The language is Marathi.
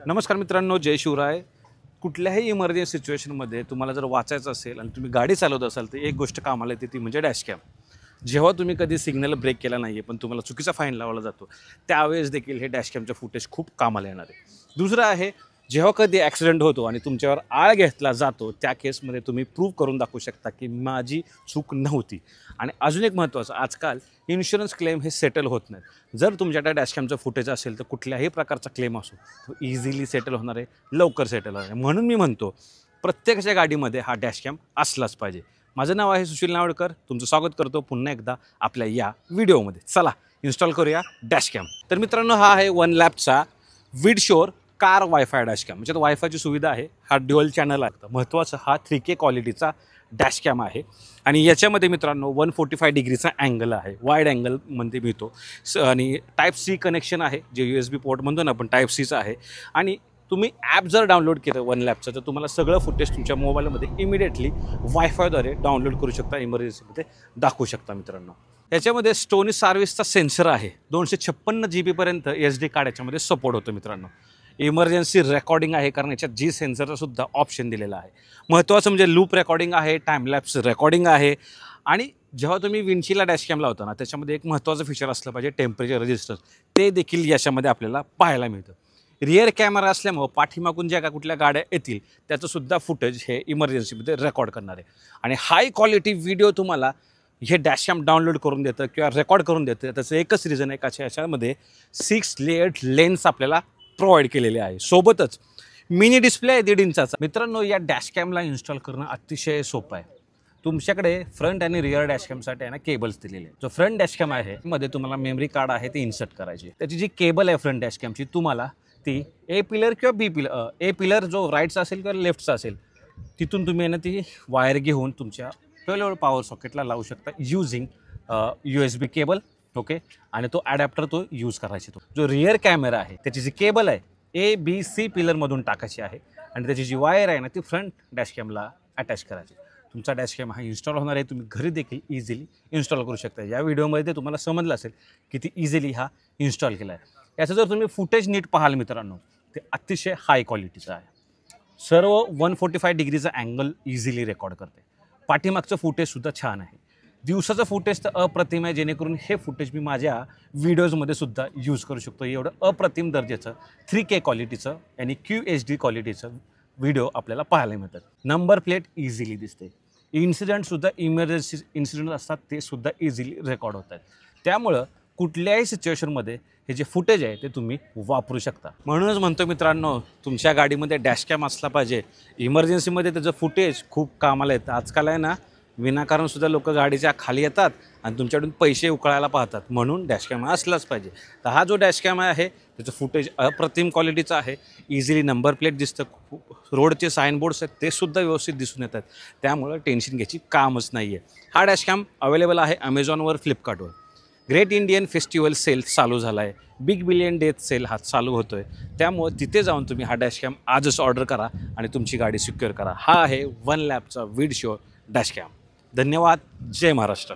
नमस्कार मित्रांनो, जय शिवराय. कुठल्याही इमर्जन्सी सिच्युएशनमध्ये तुम्हाला जर वाचायचं असेल आणि तुम्ही गाडी चालवत असाल तर एक गोष्ट कामाला येते, ती म्हणजे डॅश कॅम. जेव्हा तुम्ही कधी सिग्नल ब्रेक केला नाही आहे पण तुम्हाला चुकीचा फाईन लावला जातो, त्यावेळेस देखील हे डॅश कॅमचं फुटेज खूप कामाला येणार आहे. दुसरं आहे, जेव्हा कधी ॲक्सिडेंट होतो आणि तुमच्यावर आळ घेतला जातो, त्या केसमध्ये तुम्ही प्रूव्ह करून दाखवू शकता की माझी चूक नव्हती. आणि अजून एक महत्त्वाचं, आजकाल इन्शुरन्स क्लेम हे सेटल होत नाहीत. जर तुमच्याकडे डॅशकॅमचं फुटेज असेल तर कुठल्याही प्रकारचा क्लेम असो तो इझिली सेटल होणार आहे, लवकर सेटल होणार आहे. म्हणून मी म्हणतो प्रत्येकाच्या गाडीमध्ये हा डॅशकॅम असलाच पाहिजे. माझं नाव आहे सुशील नावडकर. तुमचं स्वागत करतो पुन्हा एकदा आपल्या या व्हिडिओमध्ये. चला इन्स्टॉल करूया डॅशकॅम. तर मित्रांनो, हा आहे वन लॅबचा विडशोर कार वायफाय डॅशकॅम. म्हणजे वायफायची सुविधा आहे. हा ड्युअल चॅनल आहे. महत्त्वाचं, हा 3K क्वालिटीचा डॅशकॅम आहे आणि याच्यामध्ये मित्रांनो 145 डिग्रीचा अँगल आहे, वाईड अँगलमध्ये मिळतो. आणि टाईप सी कनेक्शन आहे, जे USB पोर्ट म्हणतो ना आपण, टाईप सीचं आहे. आणि तुम्ही ॲप जर डाउनलोड केलं वन लॅबचं तर तुम्हाला सगळं फुटेज तुमच्या मोबाईलमध्ये इमिडिएटली वायफायद्वारे डाउनलोड करू शकता, इमर्जन्सीमध्ये दाखवू शकता. मित्रांनो, याच्यामध्ये स्टोनी सर्व्हिसचा सेन्सर आहे. 256 GB पर्यंत SD कार्ड याच्यामध्ये सपोर्ट होतो. मित्रांनो, इमर्जन्सी रेकॉर्डिंग आहे, कारण याच्यात जी सेन्सरचा सुद्धा ऑप्शन दिलेला आहे. महत्त्वाचं म्हणजे लूप रेकॉर्डिंग आहे, टाईमलॅप्स रेकॉर्डिंग आहे. आणि जेव्हा तुम्ही विंडशीला डॅशकॅम लावता ना, त्याच्यामध्ये एक महत्त्वाचं फीचर असलं पाहिजे, टेम्परेचर रजिस्टर. ते देखील याच्यामध्ये आपल्याला पाहायला मिळतं. रिअर कॅमेरा असल्यामुळं पाठीमागून ज्या कुठल्या गाड्या येतील त्याचंसुद्धा फुटेज हे इमर्जन्सीमध्ये रेकॉर्ड करणार आहे. आणि हाय क्वालिटी व्हिडिओ तुम्हाला हे डॅशकॅम डाउनलोड करून देतं किंवा रेकॉर्ड करून देतं. त्याचं एकच रिझन आहे का, याच्यामध्ये 6 लेयर्ड लेन्स आपल्याला प्रोव्हाइड केलेले आहे. सोबतच मिनी डिस्प्ले आहे 1.5 इंचाचा. मित्रांनो, या डॅशकॅमला इन्स्टॉल करणं अतिशय सोपं आहे. तुमच्याकडे फ्रंट आणि रिअर डॅशकॅमसाठी आहे ना केबल्स दिलेले आहे. जो फ्रंट डॅशकॅम आहे मध्ये तुम्हाला मेमरी कार्ड आहे ते इन्सर्ट करायचे. त्याची जी केबल आहे फ्रंट डॅशकॅमची, तुम्हाला ती ए पिलर किंवा बी पिलर, ए पिलर जो राईटचा असेल किंवा लेफ्टचा असेल, तिथून तुम्ही ना ती वायर घेऊन तुमच्या 12V पॉवर सॉकेटला लावू शकता युझिंग USB केबल. ओके, आणि तो ॲडॅप्टर तो यूज करायचा. तो जो रिअर कॅमेरा आहे त्याची जी केबल आहे ABC पिलरमधून टाकायची आहे आणि त्याची जी वायर आहे ना ती फ्रंट डॅशकॅमला अटॅच करायची. तुमचा डॅशकॅम हा इन्स्टॉल होणार आहे. तुम्ही घरी देखील इझिली इन्स्टॉल करू शकता. या व्हिडिओमध्ये ते तुम्हाला समजलं असेल किती इझिली हा इन्स्टॉल केला आहे. याचं जर तुम्ही फुटेज नीट पाहाल मित्रांनो, ते अतिशय हाय क्वालिटीचं आहे. सर्व 145 डिग्रीचा अँगल इझिली रेकॉर्ड करते. पाठीमागचं फुटेजसुद्धा छान आहे. दिवसाचं फुटेज तर अप्रतिम आहे, जेणेकरून हे फुटेज मी माझ्या व्हिडिओजमध्ये सुद्धा यूज करू शकतो. एवढं अप्रतिम दर्जाचं 3K क्वालिटीचं आणि QHD क्वालिटीचं व्हिडिओ आपल्याला पाहायला मिळतात. नंबर प्लेट इझिली दिसते. इन्सिडेंटसुद्धा, इमर्जन्सी इन्सिडेंट असतात ते सुद्धा इझिली रेकॉर्ड होत आहेत. त्यामुळं कुठल्याही सिच्युएशनमध्ये हे जे फुटेज आहे ते तुम्ही वापरू शकता. म्हणूनच म्हणतो मित्रांनो, तुमच्या गाडीमध्ये डॅशकॅम असला पाहिजे. इमर्जन्सीमध्ये त्याचं फुटेज खूप कामाला येतं. आजकाल आहे ना, विनाकारणसुद्धा लोक गाडीच्या खाली येतात आणि तुमच्याकडून पैसे उकळायला पाहतात. म्हणून डॅशकॅम असलाच पाहिजे. तर हा जो डॅशकॅम आहे त्याचं फुटेज अप्रतिम क्वालिटीचं आहे. इझिली नंबर प्लेट दिसतं. रोडचे साईनबोर्ड्स आहेत ते सुद्धा व्यवस्थित दिसून येतात. त्यामुळं टेन्शन घ्यायची कामच नाही आहे. हा डॅशकॅम अवेलेबल आहे अमेझॉनवर, फ्लिपकार्टवर. ग्रेट इंडियन फेस्टिवल सेल चालू झाला आहे. बिग बिलियन डेथ सेल हा चालू होतो आहे. त्यामुळं तिथे जाऊन तुम्ही हा डॅशकॅम आजच ऑर्डर करा आणि तुमची गाडी सिक्युअर करा. हा आहे वन लॅबचा विडशोर डॅशकॅम. धन्यवाद. जय महाराष्ट्र.